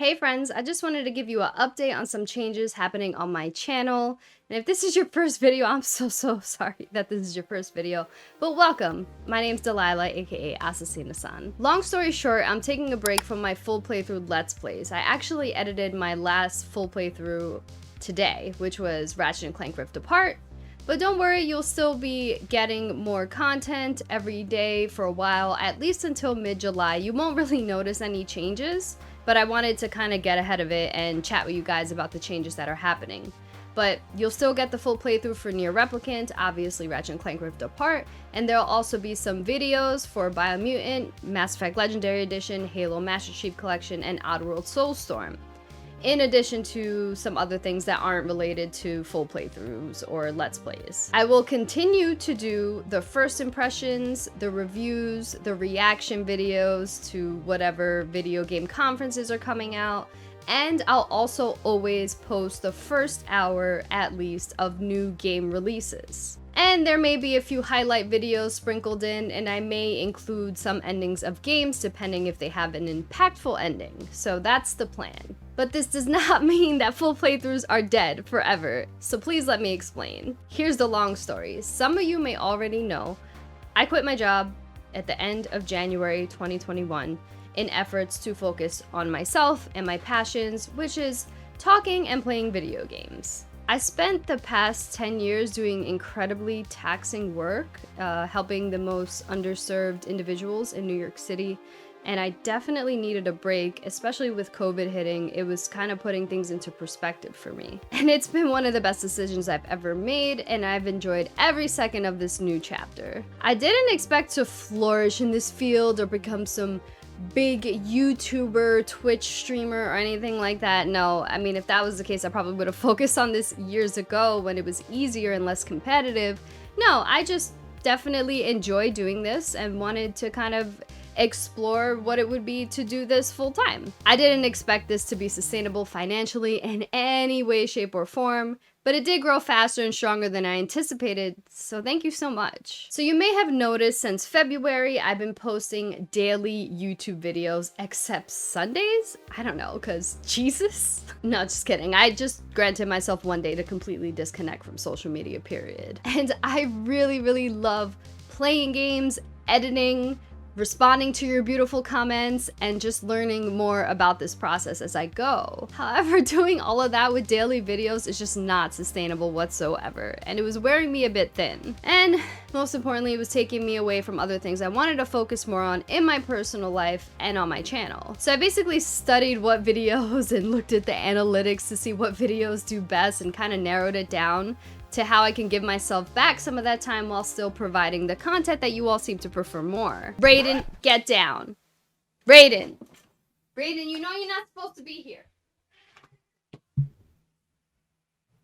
Hey friends, I just wanted to give you an update on some changes happening on my channel. And if this is your first video, I'm so sorry that this is your first video, but welcome. My name's Delilah, aka ASSASSINA-san. Long story short, I'm taking a break from my full playthrough Let's Plays. I actually edited my last full playthrough today, which was Ratchet & Clank Rift Apart. But don't worry, you'll still be getting more content every day for a while, at least until mid-July. You won't really notice any changes, but I wanted to kind of get ahead of it and chat with you guys about the changes that are happening. But you'll still get the full playthrough for Nier Replicant, obviously Ratchet & Clank Rift Apart, and there'll also be some videos for Biomutant, Mass Effect Legendary Edition, Halo Master Chief Collection, and Oddworld Soulstorm, in addition to some other things that aren't related to full playthroughs or Let's Plays. I will continue to do the first impressions, the reviews, the reaction videos to whatever video game conferences are coming out, and I'll also always post the first hour, at least, of new game releases. And there may be a few highlight videos sprinkled in, and I may include some endings of games depending if they have an impactful ending. So that's the plan. But this does not mean that full playthroughs are dead forever, so please let me explain. Here's the long story. Some of you may already know, I quit my job at the end of January 2021 in efforts to focus on myself and my passions, which is talking and playing video games. I spent the past 10 years doing incredibly taxing work, helping the most underserved individuals in New York City, and I definitely needed a break, especially with COVID hitting. It was kind of putting things into perspective for me. And it's been one of the best decisions I've ever made, and I've enjoyed every second of this new chapter. I didn't expect to flourish in this field or become some big YouTuber, Twitch streamer, or anything like that. No, I mean, if that was the case, I probably would have focused on this years ago when it was easier and less competitive. No, I just definitely enjoy doing this and wanted to kind of explore what it would be to do this full time. I didn't expect this to be sustainable financially in any way, shape, or form, but it did grow faster and stronger than I anticipated, so thank you so much. So you may have noticed since February, I've been posting daily YouTube videos, except Sundays? I don't know, cause Jesus? No, just kidding. I just granted myself one day to completely disconnect from social media, period. And I really love playing games, editing, responding to your beautiful comments, and just learning more about this process as I go. However, doing all of that with daily videos is just not sustainable whatsoever, and it was wearing me a bit thin. And most importantly, it was taking me away from other things I wanted to focus more on in my personal life and on my channel. So I basically studied what videos and looked at the analytics to see what videos do best and kind of narrowed it down to how I can give myself back some of that time while still providing the content that you all seem to prefer more. Brayden, get down. Brayden, you know you're not supposed to be here.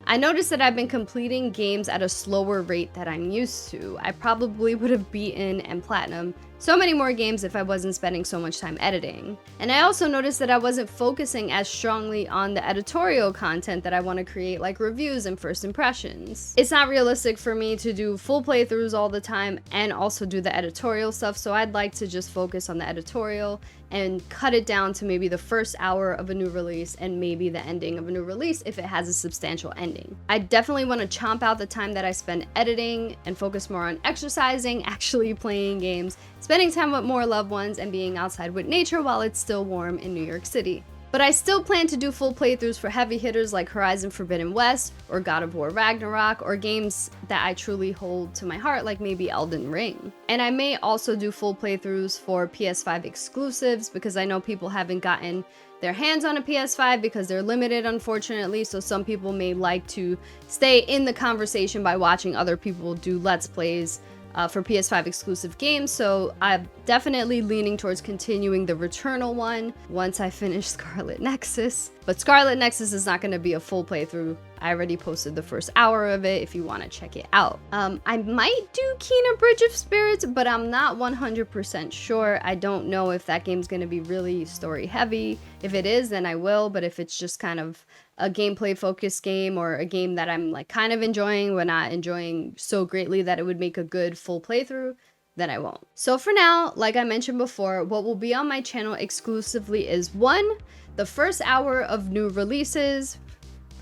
I noticed that I've been completing games at a slower rate than I'm used to. I probably would have beaten and platinum so many more games if I wasn't spending so much time editing. And I also noticed that I wasn't focusing as strongly on the editorial content that I want to create, like reviews and first impressions. It's not realistic for me to do full playthroughs all the time and also do the editorial stuff, so I'd like to just focus on the editorial and cut it down to maybe the first hour of a new release and maybe the ending of a new release if it has a substantial ending. I definitely want to chomp out the time that I spend editing and focus more on exercising, actually playing games, spending time with more loved ones, and being outside with nature while it's still warm in New York City. But I still plan to do full playthroughs for heavy hitters like Horizon Forbidden West or God of War Ragnarok, or games that I truly hold to my heart like maybe Elden Ring. And I may also do full playthroughs for PS5 exclusives because I know people haven't gotten their hands on a PS5 because they're limited, unfortunately, so some people may like to stay in the conversation by watching other people do Let's Plays for PS5 exclusive games, so I'm definitely leaning towards continuing the Returnal one once I finish Scarlet Nexus. But Scarlet Nexus is not going to be a full playthrough. I already posted the first hour of it if you want to check it out. I might do Kena Bridge of Spirits, but I'm not 100% sure. I don't know if that game's going to be really story heavy. If it is, then I will, but if it's just kind of a gameplay focused game or a game that I'm like kind of enjoying but not enjoying so greatly that it would make a good full playthrough, then I won't. So for now, like I mentioned before, what will be on my channel exclusively is 1, the first hour of new releases,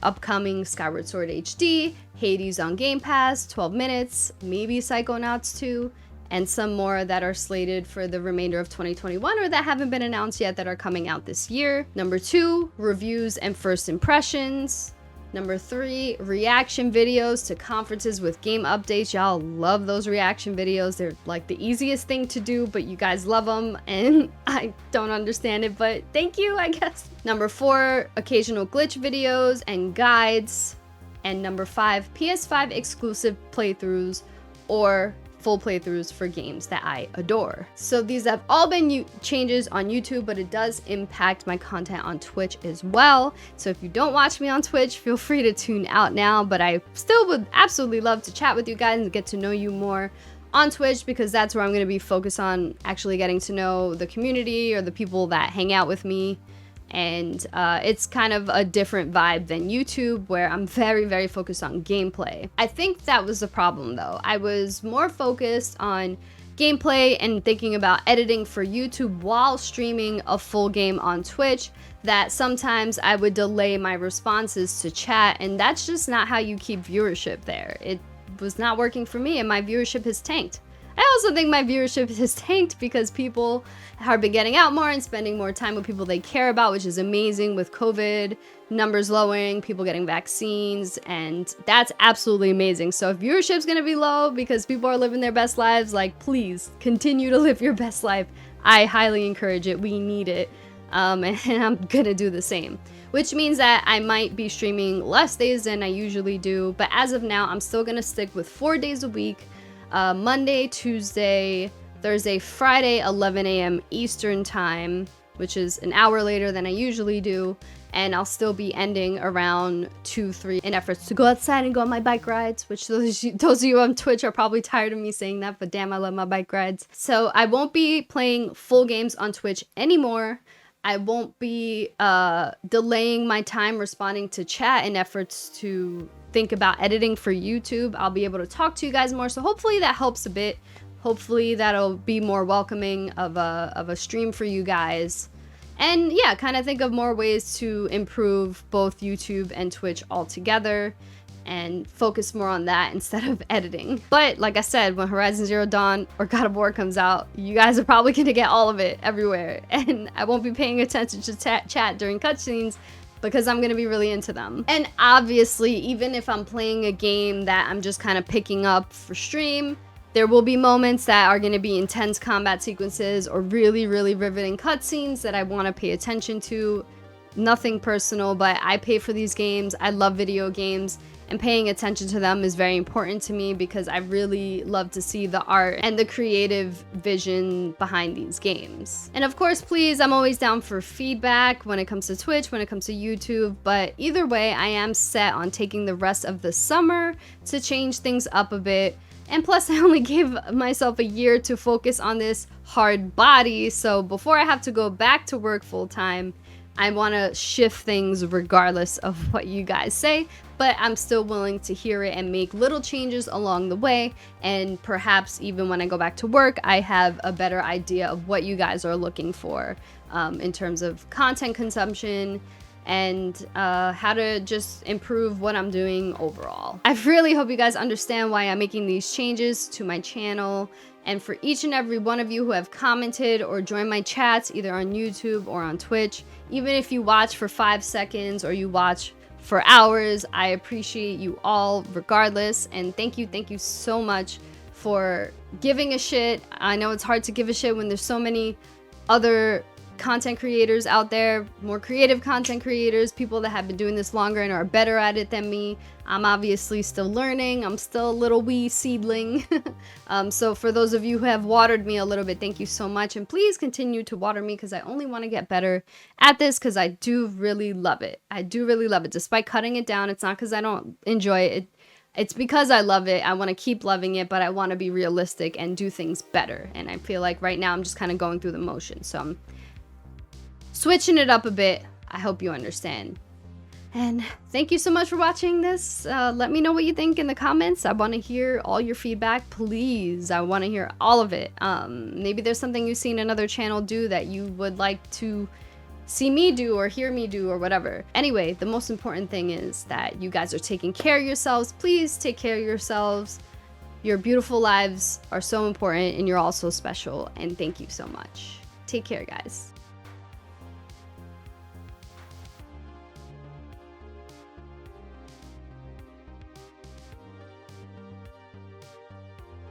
upcoming Skyward Sword HD, Hades on Game Pass, 12 minutes, maybe Psychonauts 2, and some more that are slated for the remainder of 2021 or that haven't been announced yet that are coming out this year. Number 2, reviews and first impressions. Number 3, reaction videos to conferences with game updates. Y'all love those reaction videos. They're like the easiest thing to do, but you guys love them, and I don't understand it, but thank you, I guess. Number 4, occasional glitch videos and guides. And number 5, PS5 exclusive playthroughs or full playthroughs for games that I adore. So these have all been changes on YouTube, but it does impact my content on Twitch as well. So if you don't watch me on Twitch, feel free to tune out now, but I still would absolutely love to chat with you guys and get to know you more on Twitch, because that's where I'm going to be focused on actually getting to know the community or the people that hang out with me. And it's kind of a different vibe than YouTube, where I'm very, very focused on gameplay. I think that was the problem though. I was more focused on gameplay and thinking about editing for YouTube while streaming a full game on Twitch, that sometimes I would delay my responses to chat, and that's just not how you keep viewership there. It was not working for me, and my viewership has tanked. I also think my viewership has tanked because people have been getting out more and spending more time with people they care about, which is amazing with COVID numbers lowering, people getting vaccines, and that's absolutely amazing. So if viewership's gonna be low because people are living their best lives, like, please continue to live your best life. I highly encourage it. We need it. And I'm gonna do the same. Which means that I might be streaming less days than I usually do, but as of now, I'm still gonna stick with 4 days a week. Monday, Tuesday, Thursday, Friday, 11 a.m. Eastern time, which is an hour later than I usually do. And I'll still be ending around 2, 3 in efforts to go outside and go on my bike rides, which those of you on Twitch are probably tired of me saying that, but damn, I love my bike rides. So I won't be playing full games on Twitch anymore. I won't be delaying my time responding to chat in efforts to think about editing for YouTube. I'll be able to talk to you guys more, so hopefully that helps a bit. Hopefully that'll be more welcoming of a stream for you guys. And yeah, kind of think of more ways to improve both YouTube and Twitch altogether and focus more on that instead of editing. But like I said, when Horizon Zero Dawn or God of War comes out, you guys are probably gonna get all of it everywhere, and I won't be paying attention to chat during cutscenes because I'm gonna be really into them. And obviously, even if I'm playing a game that I'm just kind of picking up for stream, there will be moments that are gonna be intense combat sequences or really, really riveting cutscenes that I wanna pay attention to. Nothing personal, but I pay for these games. I love video games, and paying attention to them is very important to me because I really love to see the art and the creative vision behind these games. And of course, please, I'm always down for feedback when it comes to Twitch, when it comes to YouTube, but either way, I am set on taking the rest of the summer to change things up a bit. And plus, I only gave myself a year to focus on this hard body, so before I have to go back to work full time, I want to shift things regardless of what you guys say, but I'm still willing to hear it and make little changes along the way. And perhaps even when I go back to work, I have a better idea of what you guys are looking for in terms of content consumption and how to just improve what I'm doing overall. I really hope you guys understand why I'm making these changes to my channel. And for each and every one of you who have commented or joined my chats, either on YouTube or on Twitch, even if you watch for 5 seconds or you watch for hours, I appreciate you all regardless. And thank you so much for giving a shit. I know it's hard to give a shit when there's so many other content creators out there, more creative content creators, people that have been doing this longer and are better at it than me. I'm obviously still learning. I'm still a little wee seedling. So for those of you who have watered me a little bit, thank you so much. And please continue to water me because I only want to get better at this because I do really love it. I do really love it. Despite cutting it down, it's not because I don't enjoy it. It's because I love it. I want to keep loving it, but I want to be realistic and do things better. And I feel like right now I'm just kind of going through the motions. So I'm switching it up a bit. I hope you understand. And thank you so much for watching this. Let me know what you think in the comments. I want to hear all your feedback, please. I want to hear all of it. Maybe there's something you've seen another channel do that you would like to see me do or hear me do or whatever. Anyway, the most important thing is that you guys are taking care of yourselves. Please take care of yourselves. Your beautiful lives are so important and you're all so special. And thank you so much. Take care, guys.